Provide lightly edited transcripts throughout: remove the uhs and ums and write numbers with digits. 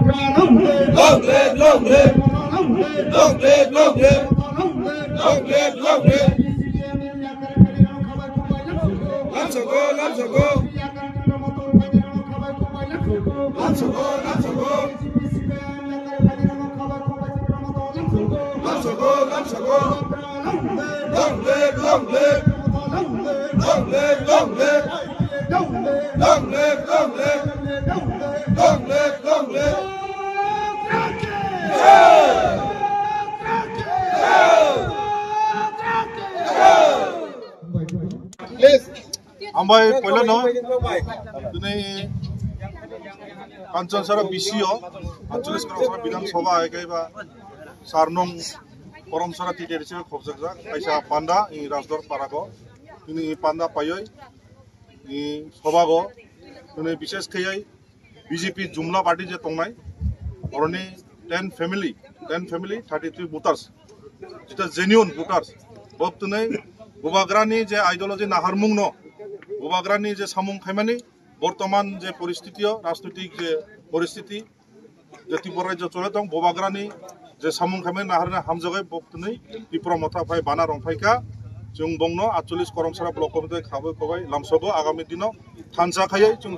Long live, long live. Long live, long live. Long live, long live. Let's go, let's go. Let's go, let's go. Let's go, let's go. Long live, long live. Long live, long live. Long live, long live. Long live, long live. Ambai pala no, ini Kanchanjunga BCO, Anchalik Koromsara Bidhan Sabha aykai ba Sarnong Koromsara titir sih khobsakjak, kaisa panda ini Rasdor Parago, ini panda payoi, ini Sabhago, ini bishes kayai BJP Jumla Party je tongnai, orangnya 10 family, 33 voters, itu genuine voters, waktu ini Bubagrani je ideologi naharmung no. Bubagrani যে সামুং খাইমানি বর্তমান যে পরিস্থিতি রাজনৈতিক যে পরিস্থিতি যে ত্রিপুরা রাজ্য চলে দং বুবাগ্রানি যে সামুং খাইমানি নাহারনে হামজগাই বক্তनै ত্রিপুরা মথা ফাই বানা রংফাইকা जों बंनो 48 करमसारा ब्लक कमिटि खाबै खबाय लामसबो आगामी दिनो थानसा खायै जों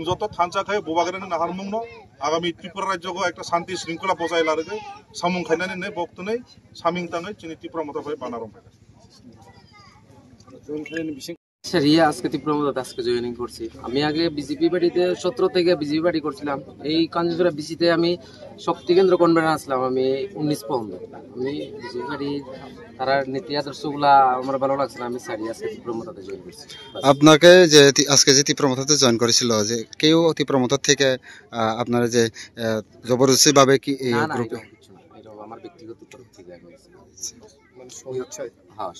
जत थानसा खायै बुबाग्रानि नाहारमुं न आगामी त्रिपुरा राज्यको একটা শান্তি শৃঙ্খলা বজায় लारगै सामुं खाइनानै ने बक्तनै सामिं ताङै जोंनि त्रिपुरा मथा फाइ बाना रंफाइका রিয়া আজকে তীব্রমত আজকে জয়েনিং করছি। আমি আগে বিজেপি পার্টিতে 17 থেকে বিজেপি পার্টি করছিলাম। এই কাঞ্চনজুড়া বিসিতে আমি শক্তি কেন্দ্র কনভেনার আসলাম আমি 19 পর্যন্ত। আমি বিজেপি পার্টি তার নীতি আদর্শগুলা আমার ভালো লাগছে না, আমি সারি আজকে তীব্রমতাতে জয়েন করছি। আপনাকে যে আজকে যে তীব্রমতাতে জয়েন করেছিল যে কেউ তীব্রমতা থেকে আপনার যে জবরদস্তি ভাবে কি এই গ্রুপে আমার ব্যক্তিগত তরফ থেকে হ্যাঁ